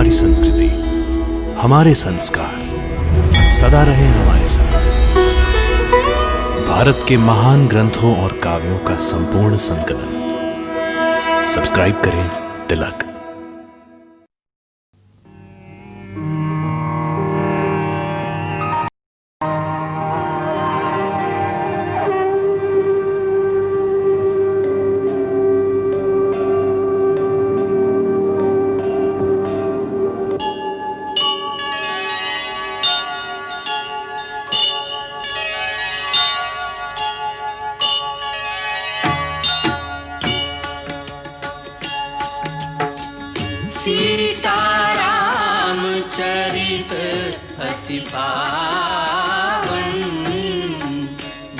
हमारी संस्कृति, हमारे संस्कार सदा रहे हमारे साथ। भारत के महान ग्रंथों और काव्यों का संपूर्ण संकलन। सब्सक्राइब करें तिलक। सीताराम चरित अति पावन,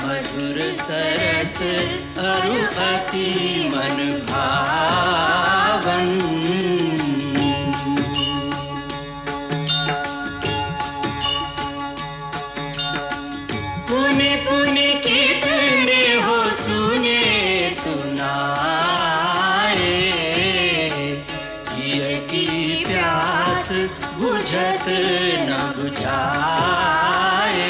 मधुर सरस अरु अति मन भावन। पुनि पुनि कितने हो सुने सुनाए, की प्यास बुझत न बुझाए।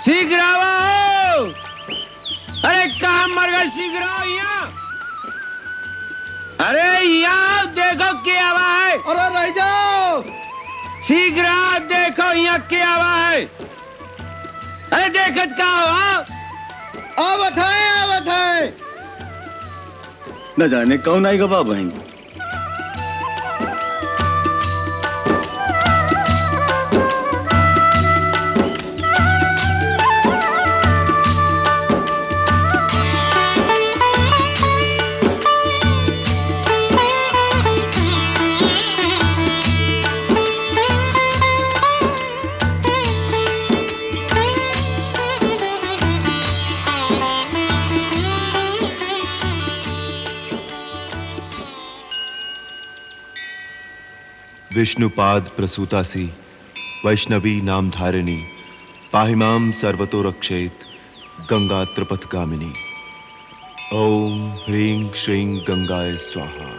शीघ्र आओ! अरे कहाँ मर गए? शीघ्र आओ यहाँ! अरे यहाँ देखो क्या हुआ है? अरे रह जाओ! शीघ्र आओ, देखो यहाँ क्या हुआ है? अरे देखत का हो? आवत है। न जाने कौन आएगा बा बहन। विष्णुपाद प्रसूतासी वैष्णवी नाम धारिणी, पाहिमाम सर्वतो रक्षेत गंगा त्रिपथगामिनी। ओम ह्रीं श्रीं गंगाय स्वाहा।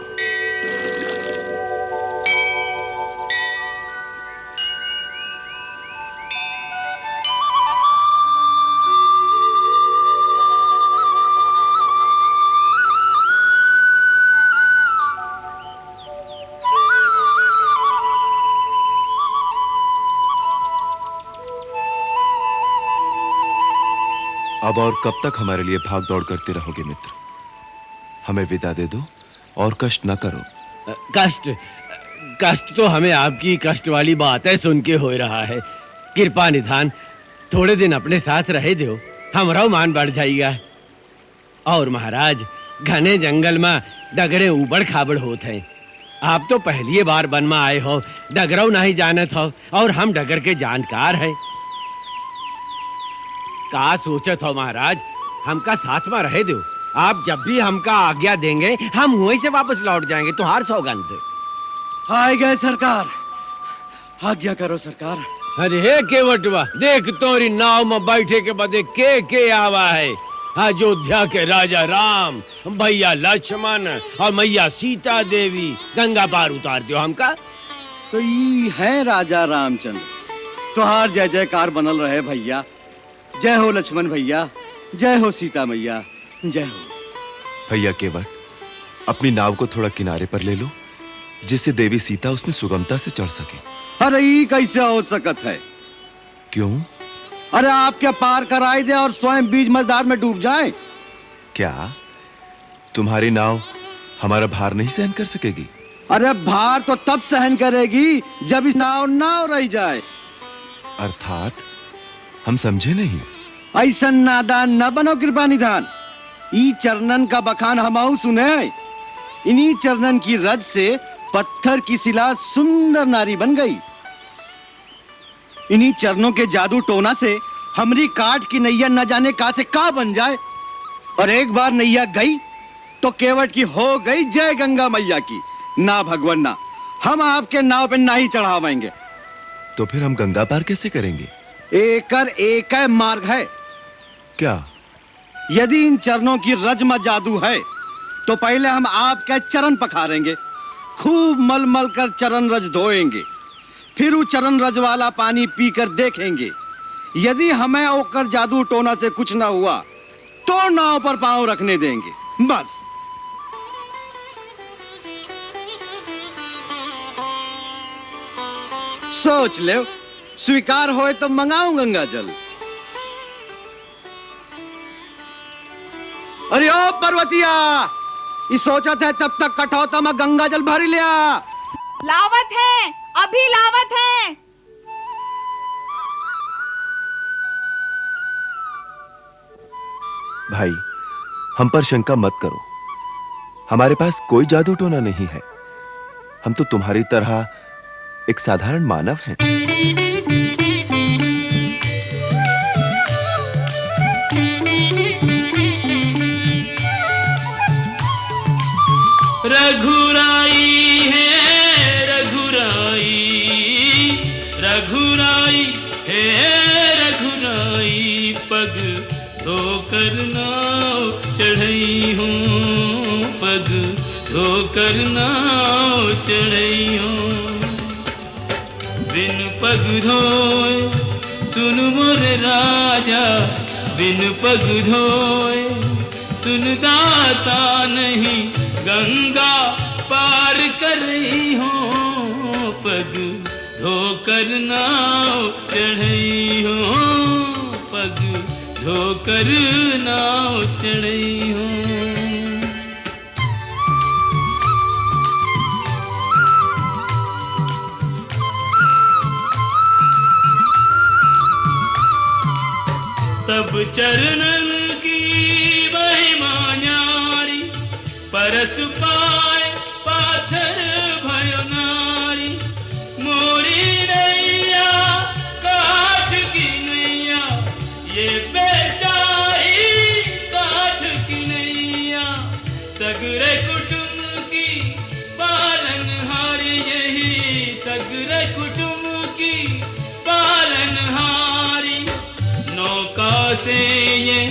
अब और कब तक हमारे लिए भाग दौड़ करते रहोगे मित्र? हमें विदा दे दो और कष्ट न करो। कष्ट तो हमें आपकी कष्ट वाली बातें सुन के हो रहा है। कृपा निधान थोड़े दिन अपने साथ रहे दो, हमारा मान बढ़ जाएगा। और महाराज, घने जंगल में डगरे उबड़ खाबड़ होते हैं। आप तो पहली बार वन में आए हो, डगरों नहीं जानत हो, और हम डगर के जानकार है। का सोचत हो महाराज, हमका साथ में रहे दो। आप जब भी हमका आज्ञा देंगे हम वहीं से वापस लौट जाएंगे, तुम्हार सौगंध। आए गए सरकार, आज्ञा करो सरकार। अरे हे केवटवा, देख तोरी नाव में बैठे के बदे के आवा है। अयोध्या के राजा राम, भैया लक्ष्मण और मैया सीता देवी गंगा पार उतार दो हमका। तो ये है राजा रामचंद्र, तुहार जय जयकार बनल रहे भैया। जय हो लक्ष्मण भैया, जय हो सीता मैया, जय हो। भैया केवट, अपनी नाव को थोड़ा किनारे पर ले लो, जिससे देवी सीता उसमें सुगमता से चढ़ सके। अरे ये कैसे हो सकत है? क्यों? अरे आप क्या पार कराई दे और स्वयं बीच मझधार में डूब जाए? क्या तुम्हारी नाव हमारा भार नहीं सहन कर सकेगी? अरे भार तो तब सहन करेगी जब इस नाव रह जाए। अर्थात हम समझे नहीं। ऐसा नादान न बनो कृपा निधान। ई चरणन का बखान हमाऊ सुने। इन्हीं चरणन की रज से पत्थर की शिला सुंदर नारी बन गई। इन्हीं चरणों के जादू टोना से हमरी काट की नैया न जाने का से का बन जाए। और एक बार नैया गई तो केवट की हो गई जय गंगा मैया की। ना भगवान ना, हम आपके नाव पे ना ही चढ़ावेंगे। तो फिर हम गंगा पार कैसे करेंगे? एक मार्ग है। क्या? यदि इन चरणों की रज में जादू है तो पहले हम आपके चरण पखारेंगे, खूब मल मल कर चरण रज धोएंगे, फिर वो चरण रज वाला पानी पीकर देखेंगे। यदि हमें ओकर जादू टोना से कुछ ना हुआ तो नाव पर पांव रखने देंगे, बस। सोच ले, स्वीकार होए तो मंगाऊं गंगा जल। अरे ओ पर्वतिया, ये सोचत है तब तक कठौता में गंगा जल भर लिया। लावत है, अभी लावत है। भाई, हम पर शंका मत करो। हमारे पास कोई जादू टोना नहीं है। हम तो तुम्हारी तरह एक साधारण मानव हैं। रघुराई है रघुराई, रघुराई है रघुराई, पग धोकर नाव चढ़ई हूँ, पग धोकर नाव चढ़ई हूँ। बिन पग धोए सुन मोर राजा, बिन पग धोए सुन दाता नहीं गंगा पार कर रही हूँ, पग धोकर नाव चढ़ई हूँ, पग धोकर नाव चढ़ई हूँ। तब चरणन की महिमा न्यारी, परस पाए पाथर भयो नारी। मोरी नैया काठ की नैया, ये बेचारी काठ की नैया। सगरे कुटुंब की पालनहारी, यही सगरे कुटुंब की पालनहारी। नौका से ये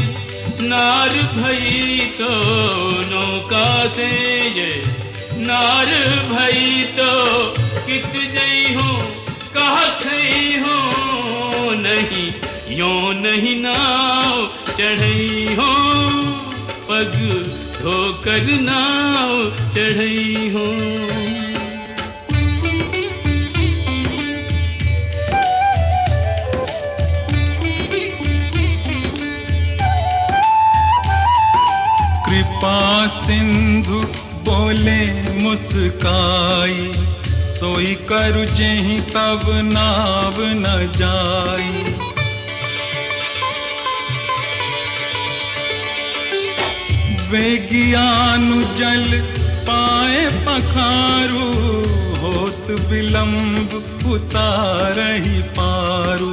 नार भई तो, नौका से ये नार भई तो, कित जई हूँ कहा खई हूँ, नहीं यो नहीं नाव चढ़ई हूँ, पग धोकर नाव चढ़ई हूँ। कृपा सिंधु बोले मुस्काई, सोई करु जेहि तब नाव न जाई। वे ज्ञानु जल पाए पखारू, होत विलंब उतारहि पारू।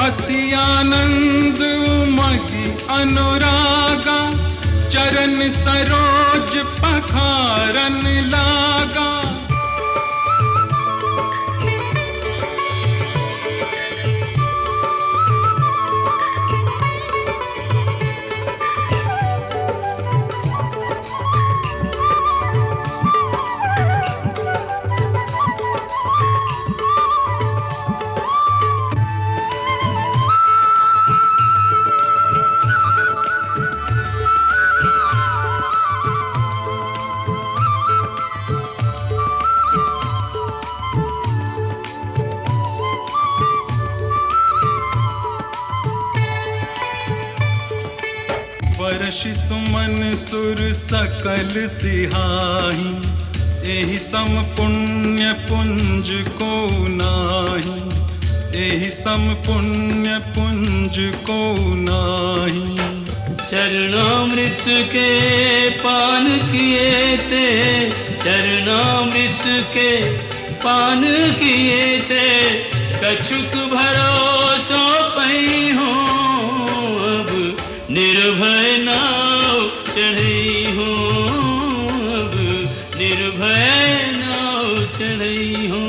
अति आनंद उमगी अनुरागा, चरण सरोज पखारन लागा। वर्षि सुमन सुर सकल सिहाही, एहि सम पुण्य पुंज को नाही। एहि सम पुण्य पुंज को नाही। चरणामृत के पान किए ते, चरणामृत के पान किए ते, कछुक भरोसो पई हो, अब निर्भय नाव चढ़ई हो, अब निर्भय नाव चढ़ई हो।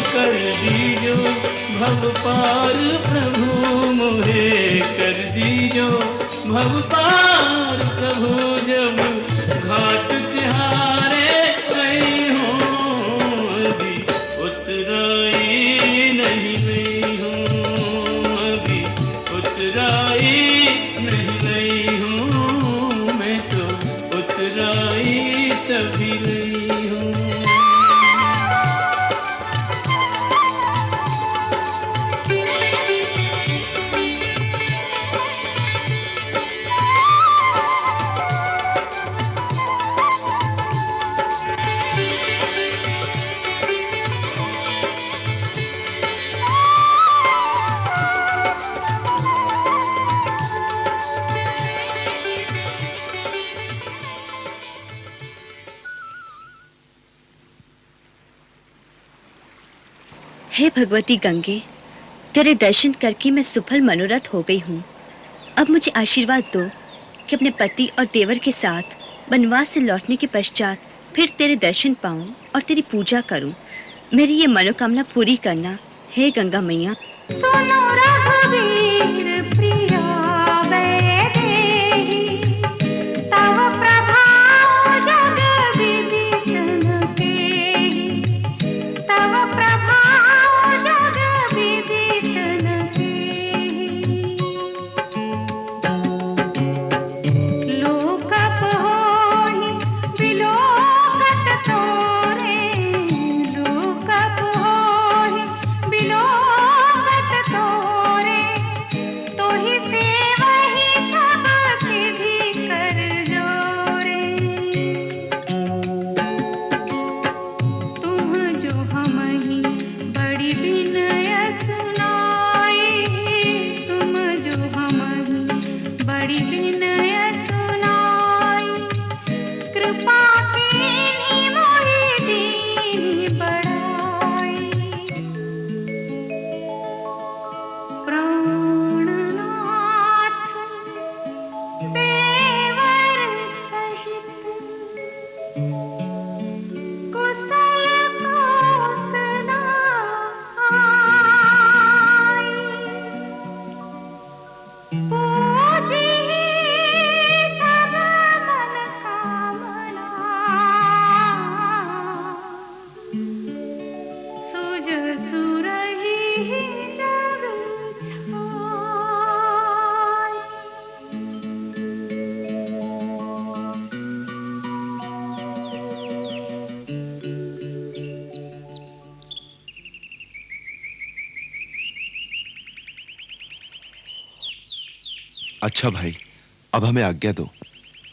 कर दीजो भव पार प्रभु मोहे कर दीजो भव पार प्रभु जब घाट तिहारे गई हूँ अभी उतराई नहीं हूँ अभी उतराई नहीं हूँ मैं तो उतराई तभी नहीं हूँ। हे भगवती गंगे, तेरे दर्शन करके मैं सुफल मनोरथ हो गई हूँ। अब मुझे आशीर्वाद दो कि अपने पति और देवर के साथ वनवास से लौटने के पश्चात फिर तेरे दर्शन पाऊँ और तेरी पूजा करूँ। मेरी ये मनोकामना पूरी करना, हे गंगा मैया। सुनो रघुवीर प्रिया वैदेही, तव प्रभाव हम ही बड़ी विनय सुनाई, तुम जो हम ही बड़ी विनय सुनाई, कृपा कीनी मोहि दीनी बड़ाई, प्राणनाथ देवर सहित कुशल कोसला आई, पूजी सब मन कामना, सुज सुरही जग छाई। अच्छा भाई, अब हमें आज्ञा दो।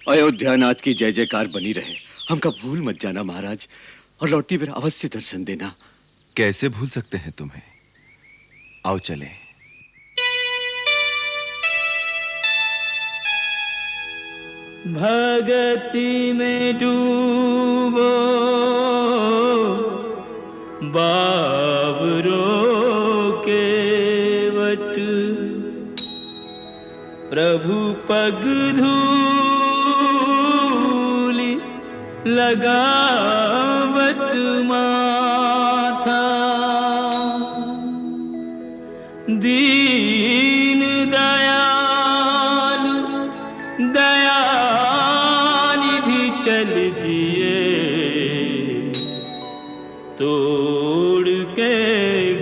अयोध्यानाथ की जय जयकार बनी रहे। हमका भूल मत जाना महाराज, और लौटती फिर अवश्य दर्शन देना। कैसे भूल सकते हैं तुम्हें? आओ चले। भगति में डूबो बावरो के वट, प्रभु पग धूलि लगावत माथा, दीन दयालु दयानिधि चल दिए, तोड़ के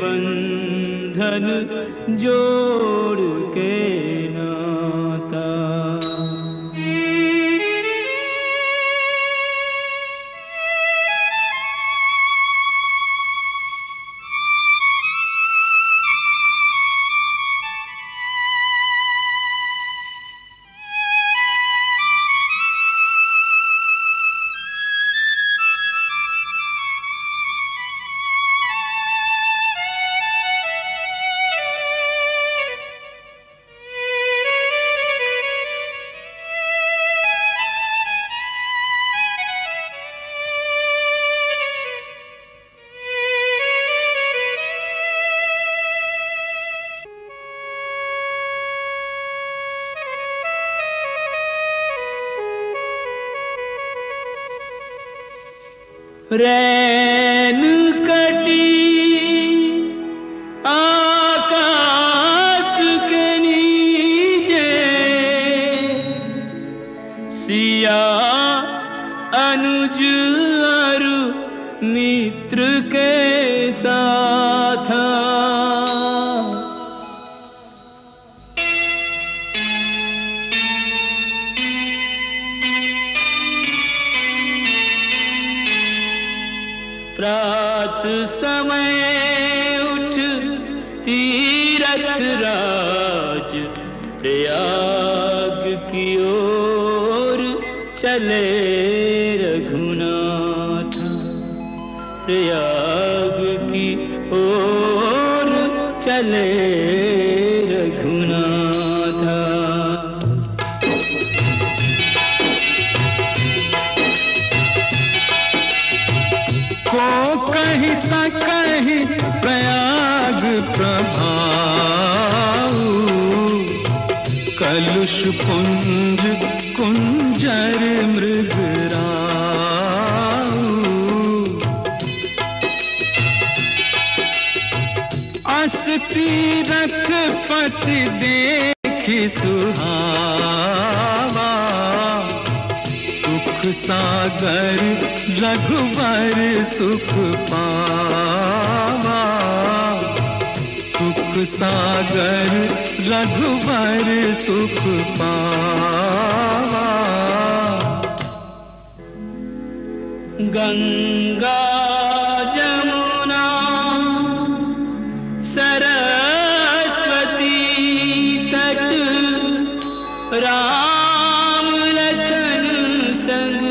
बंधन जोड़ के नाता। रैन कटी आकाश के नीचे, सिया अनुज अरु मित्र के साथ। प्रात समय उठ तीरथ राज, प्रयाग की ओर चले रघुनाथ, प्रयाग की ओर चले रघुनाथ। को कहीं सकहीं प्रयाग प्रभाऊ, कलुष पुंज कुंजर मृगराऊ, अस्ति रथ पति देखि सुहावा, सुख सागर रघुबर सुख पावा, सुख सागर रघुबर सुख पावा। गंगा जमुना सरस्वती तट, राम लखन संग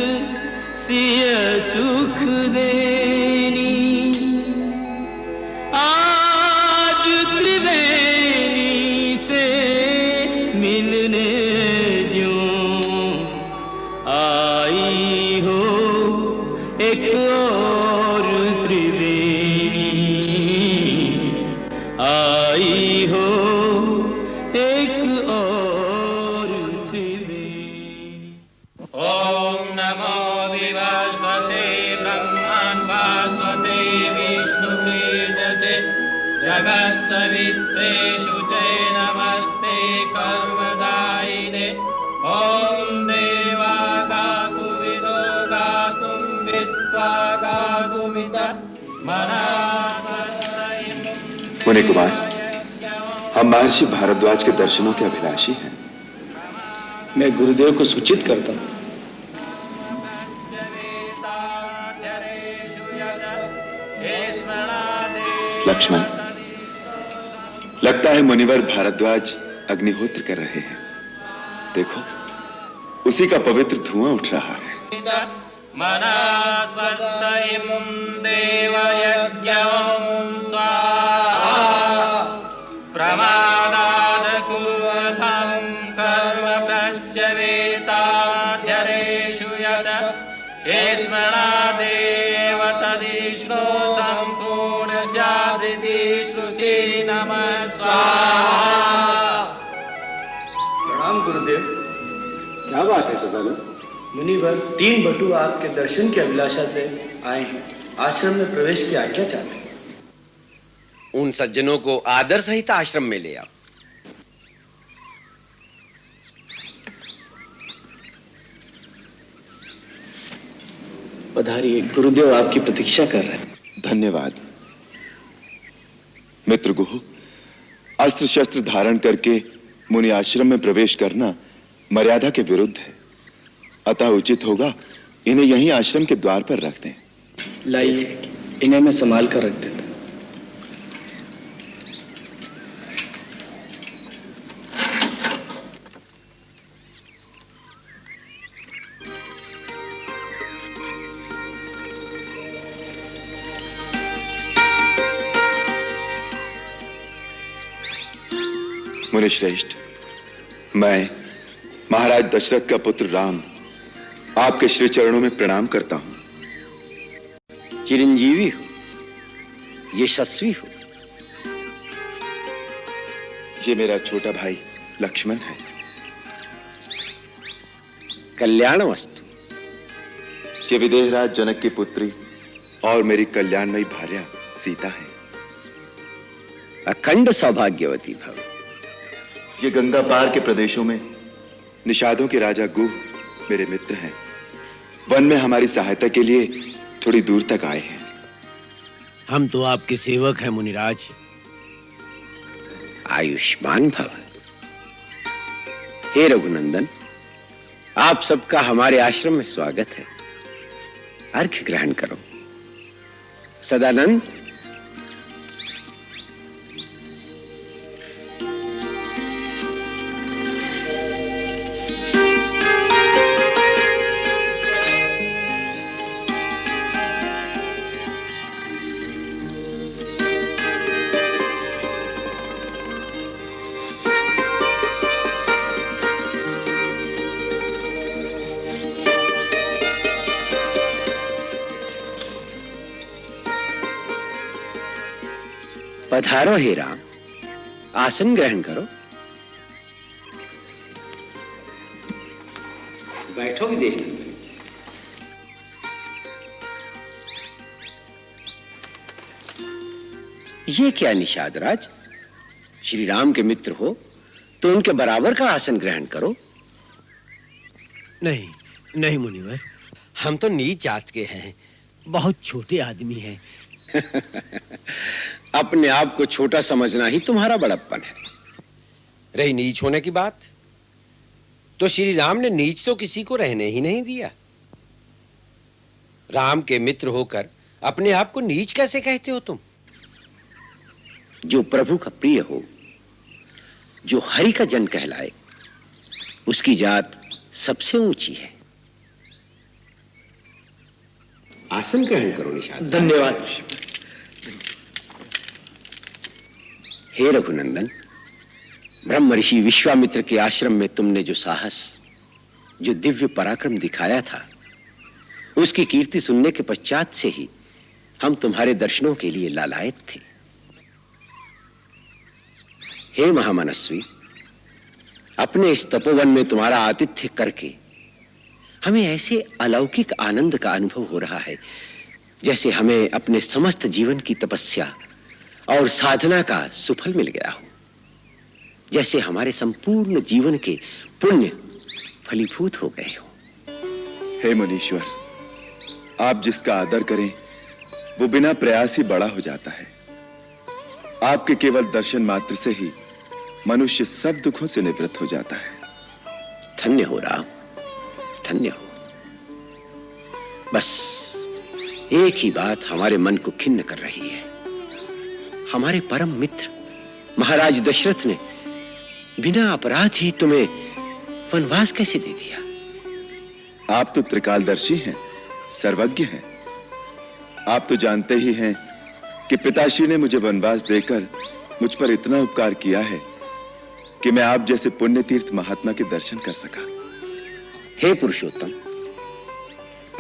सिय सुख देनी, जगत्सवित्रे शुचे नमस्ते कर्मदायिने ॐ देवा गातु विदो गातुं विद्वा गातुमित मुनि कुमार, हम महर्षि भारद्वाज के दर्शनों के अभिलाषी हैं। मैं गुरुदेव को सूचित करता हूँ। लक्ष्मण, लगता है मुनिवर भारद्वाज अग्निहोत्र कर रहे हैं। देखो, उसी का पवित्र धुआं उठ रहा है। मनास्वस्तयं देवयज्ञं स्वाहा प्रमादाद कुर्वतं कर्म प्रत्यवेताध्यरेषु यत् स्मरादेव तदिष्णो सम्पूर्ण स्यादिति श्रुति नमः स्वाहा। प्रणाम गुरुदेव। क्या बात है सदानंद? मुनिवर 3 बटु आपके दर्शन की अभिलाषा से आए हैं। आश्रम में प्रवेश की आज्ञा चाहते हैं। उन सज्जनों को आदर सहित आश्रम में ले आओ। पधारिए, गुरुदेव आपकी प्रतीक्षा कर रहे हैं। धन्यवाद। मित्र गुहु, अस्त्र शस्त्र धारण करके मुनि आश्रम में प्रवेश करना मर्यादा के विरुद्ध है। अतः उचित होगा इन्हें यहीं आश्रम के द्वार पर रख दें। लाइए, इन्हें मैं संभाल कर रख देता। मुनिश्रेष्ठ, मैं महाराज दशरथ का पुत्र राम आपके श्री चरणों में प्रणाम करता हूं। चिरंजीवी हो, यशस्वी हो। ये मेरा छोटा भाई लक्ष्मण है। कल्याणमस्तु। ये विदेहराज जनक की पुत्री और मेरी कल्याणमयी भार्या सीता है। अखंड सौभाग्यवती भव। ये गंगा पार के प्रदेशों में निषादों के राजा गुह मेरे मित्र हैं। वन में हमारी सहायता के लिए थोड़ी दूर तक आए हैं। हम तो आपके सेवक हैं मुनिराज। आयुष्मान भव। हे रघुनंदन, आप सबका हमारे आश्रम में स्वागत है। अर्घ्य ग्रहण करो। सदानंद, पधारो हे राम, आसन ग्रहण करो। बैठो भी देख। ये क्या निषाद राज, श्री राम के मित्र हो तो उनके बराबर का आसन ग्रहण करो। नहीं नहीं मुनिवर, हम तो नीच जात के हैं, बहुत छोटे आदमी हैं। अपने आप को छोटा समझना ही तुम्हारा बड़प्पन है। रही नीच होने की बात, तो श्री राम ने नीच तो किसी को रहने ही नहीं दिया। राम के मित्र होकर अपने आप को नीच कैसे कहते हो तुम? जो प्रभु का प्रिय हो, जो हरि का जन कहलाए, उसकी जात सबसे ऊंची है। आसन ग्रहण करो निषाद। धन्यवाद। हे रघुनंदन, ब्रह्म ऋषि विश्वामित्र के आश्रम में तुमने जो साहस, जो दिव्य पराक्रम दिखाया था, उसकी कीर्ति सुनने के पश्चात से ही हम तुम्हारे दर्शनों के लिए लालायत थे। हे महामनस्वी, अपने इस तपोवन में तुम्हारा आतिथ्य करके हमें ऐसे अलौकिक आनंद का अनुभव हो रहा है, जैसे हमें अपने समस्त जीवन की तपस्या और साधना का सुफल मिल गया हो, जैसे हमारे संपूर्ण जीवन के पुण्य फलीभूत हो गए हो। हे मुनीश्वर, आप जिसका आदर करें वो बिना प्रयास ही बड़ा हो जाता है। आपके केवल दर्शन मात्र से ही मनुष्य सब दुखों से निवृत्त हो जाता है। धन्य हो राम, धन्य हो। बस एक ही बात हमारे मन को खिन्न कर रही है। हमारे परम मित्र महाराज दशरथ ने बिना अपराध ही तुम्हें वनवास कैसे दे दिया? आप तो त्रिकालदर्शी हैं, सर्वज्ञ हैं। आप तो जानते ही हैं कि पिताश्री ने मुझे वनवास देकर मुझ पर इतना उपकार किया है कि मैं आप जैसे पुण्य तीर्थ महात्मा के दर्शन कर सका। हे पुरुषोत्तम,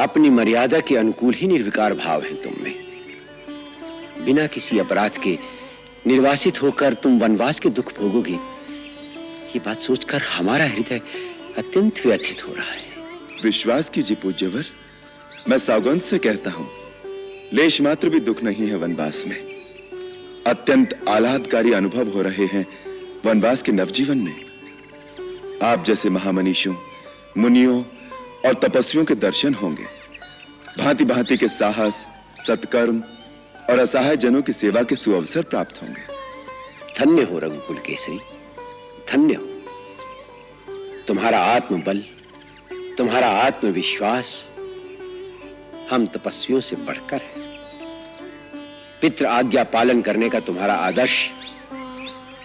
अपनी मर्यादा के अनुकूल ही निर्विकार भाव है तुम में। बिना किसी अपराध के निर्वासित होकर तुम वनवास के दुख भोगोगे, ये बात सोचकर हमारा हृदय अत्यंत व्यथित हो रहा है। विश्वास कीजिए पूज्यवर, मैं सौगंध से कहता हूं, लेश मात्र भी दुख नहीं है वनवास में। अत्यंत आह्लादकारी अनुभव हो रहे हैं वनवास के नवजीवन में। आप जैसे महामनीषों, मुनियों और तपस्वियों के दर्शन होंगे। भांति भांति के साहस, सत्कर्म और असहाय जनों की सेवा के सुअवसर प्राप्त होंगे। धन्य हो रघुकुल केसरी, धन्य हो। तुम्हारा आत्मबल, तुम्हारा आत्मविश्वास हम तपस्वियों से बढ़कर है। पितृ आज्ञा पालन करने का तुम्हारा आदर्श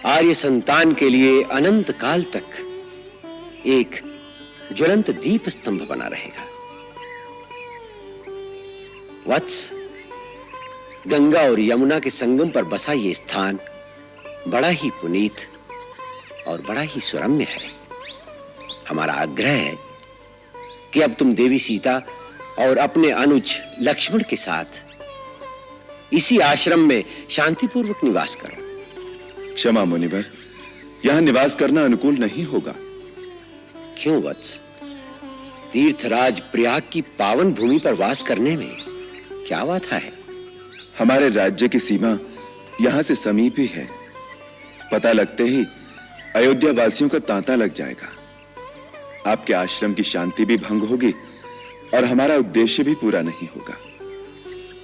आर्य संतान के लिए अनंत काल तक एक ज्वलंत दीप स्तंभ बना रहेगा। वत्स, गंगा और यमुना के संगम पर बसा ये स्थान बड़ा ही पुनीत और बड़ा ही सुरम्य है। हमारा आग्रह है कि अब तुम देवी सीता और अपने अनुज लक्ष्मण के साथ इसी आश्रम में शांतिपूर्वक निवास करो। क्षमा मुनिवर, यहां निवास करना अनुकूल नहीं होगा। क्यों वत्स? तीर्थराज प्रयाग की पावन भूमि पर वास करने में क्या बाधा है? हमारे राज्य की सीमा यहां से समीप ही है। पता लगते ही अयोध्या वासियों का तांता लग जाएगा। आपके आश्रम की शांति भी भंग होगी और हमारा उद्देश्य भी पूरा नहीं होगा।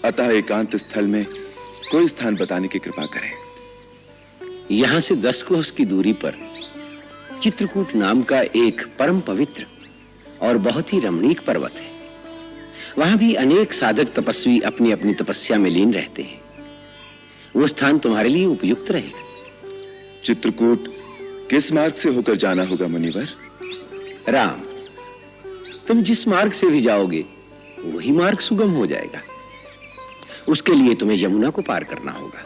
अतः एकांत स्थल में कोई स्थान बताने की कृपा करें। यहां से 10 कोस की दूरी पर चित्रकूट नाम का एक परम पवित्र और बहुत ही रमणीक पर्वत है। वहां भी अनेक साधक तपस्वी अपनी अपनी तपस्या में लीन रहते हैं। वो स्थान तुम्हारे लिए उपयुक्त रहेगा। चित्रकूट किस मार्ग से होकर जाना होगा मुनिवर? राम, तुम जिस मार्ग से भी जाओगे वही मार्ग सुगम हो जाएगा। उसके लिए तुम्हें यमुना को पार करना होगा।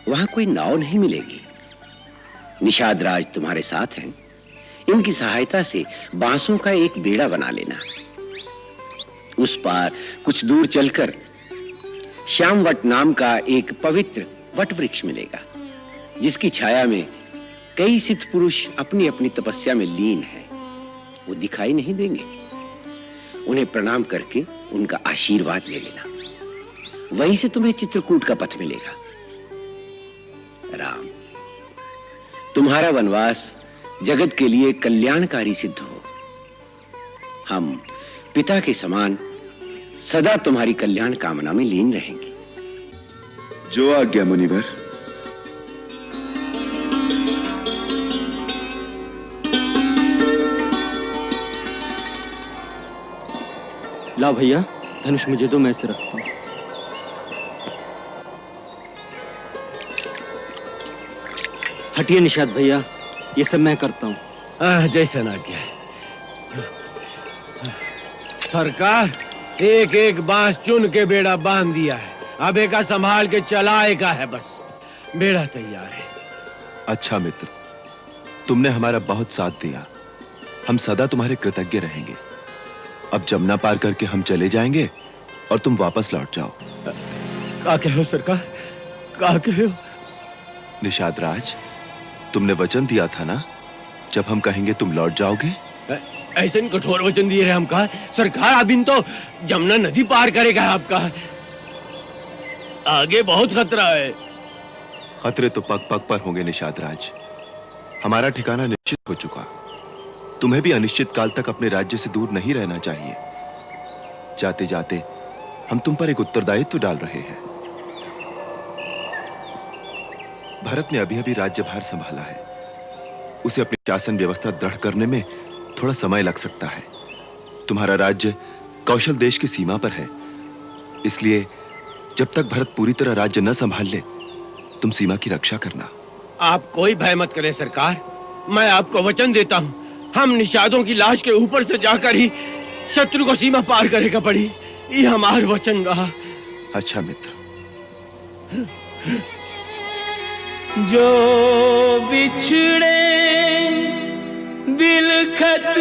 वहां कोई नाव नहीं मिलेगी। निषाद राज तुम्हारे साथ हैं। इनकी सहायता से बांसों का एक बेड़ा बना लेना। उस पार कुछ दूर चलकर श्यामवट नाम का एक पवित्र वट वृक्ष मिलेगा, जिसकी छाया में कई सिद्ध पुरुष अपनी अपनी तपस्या में लीन हैं। वो दिखाई नहीं देंगे। उन्हें प्रणाम करके उनका आशीर्वाद ले लेना। वहीं से तुम्हें चित्रकूट का पथ मिलेगा। राम, तुम्हारा वनवास जगत के लिए कल्याणकारी सिद्ध हो। हम पिता के समान सदा तुम्हारी कल्याण कामना में लीन रहेंगे। जो आज्ञा मुनिवर। ला भैया, धनुष मुझे दो, मैं इसे रखता हूं। हटिए निषाद भैया, ये सब मैं करता हूं। जैसा ना क्या सरकार, एक एक बांस चुन के बेड़ा बांध दिया है। अब एक संभाल के चलाए का है। बस बेड़ा तैयार है। अच्छा मित्र, तुमने हमारा बहुत साथ दिया। हम सदा तुम्हारे कृतज्ञ रहेंगे। अब जमुना पार करके हम चले जाएंगे और तुम वापस लौट जाओ। क्या कह हो सरकार? क्या कह हो? निषाद राज, तुमने वचन दिया था ना, जब हम कहेंगे तुम लौट जाओगे। ऐसे कठोर वचन दिए रहे हम कहा सरकार। अब इन तो जमुना नदी पार करेगा आपका। आगे बहुत खतरा है। खतरे तो पग पग पर होंगे निषाद राज। हमारा ठिकाना निश्चित हो चुका। तुम्हें भी अनिश्चित काल तक अपने राज्य से दूर नहीं रहना चाहिए। जाते जाते हम तुम पर एक उत्तरदायित्व डाल रहे हैं। भरत ने अभी अभी राज्यभार संभाला है। उसे अपनी शासन व्यवस्था दृढ़ करने में थोड़ा समय लग सकता है। तुम्हारा राज्य कौशल देश की सीमा पर है, इसलिए जब तक भरत पूरी तरह राज्य न संभाल ले, तुम सीमा की रक्षा करना। आप कोई भय मत करें सरकार, मैं आपको वचन देता हूँ, हम निषादों की लाश के ऊपर से जाकर ही शत्रु को सीमा पार करेगा पड़ी। ये हमार वचन रहा। अच्छा मित्र। जो बिछड़े बिलखत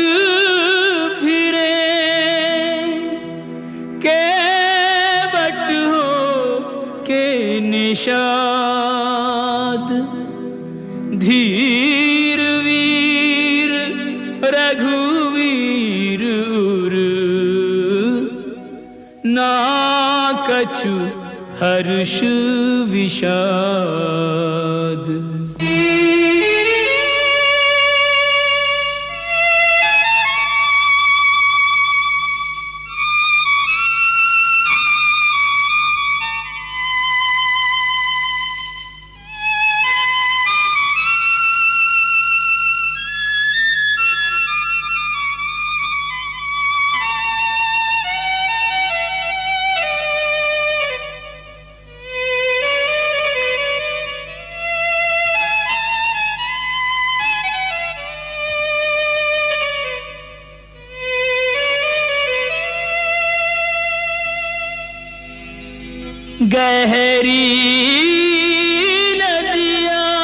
फिरे के बट हो के निषाद, धीर वीर रघुवीर उर ना कछु हर्ष विषाद। गहरी नदियाँ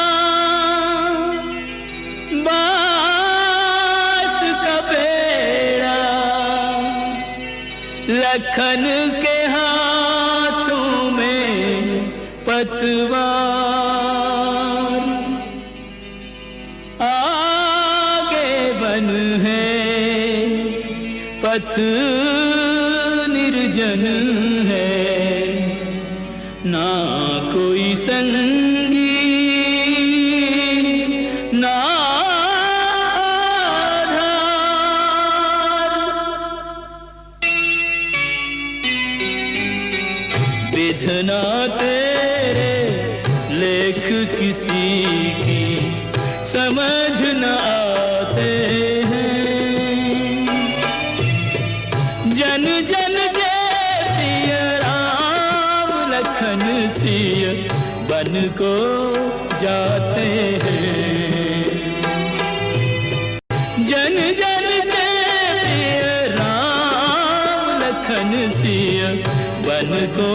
बास का बेड़ा, लखन के हाथों में पतवार, आगे बन है पथ निर्जन है, ना कोई संगी ना आधार। विधना तेरे लेख किसी की समझ न आते हैं, जन जन के प्रिय राम लखन सिय बन को जाते हैं, जन जन के प्रिय राम लखन सिय बन को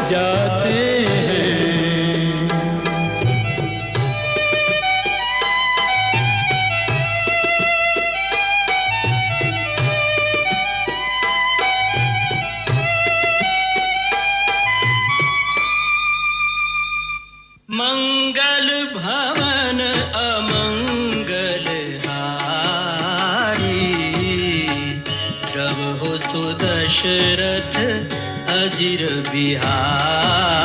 जाते हैं। मंगल भवन अमंगल हारी, रहो सुदशरथ अजिर बिहारी।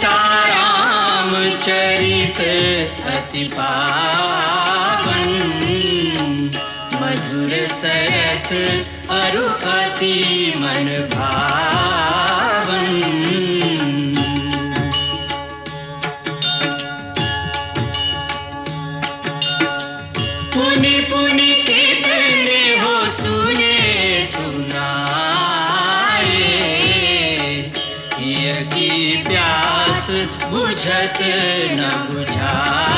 सीताराम चरित अति पावन, मधुर सरस अरु अति मन भावन। पुनि पुनि कितने हो सुने सुनाए, ये की प्यास बुझत न बुझाए।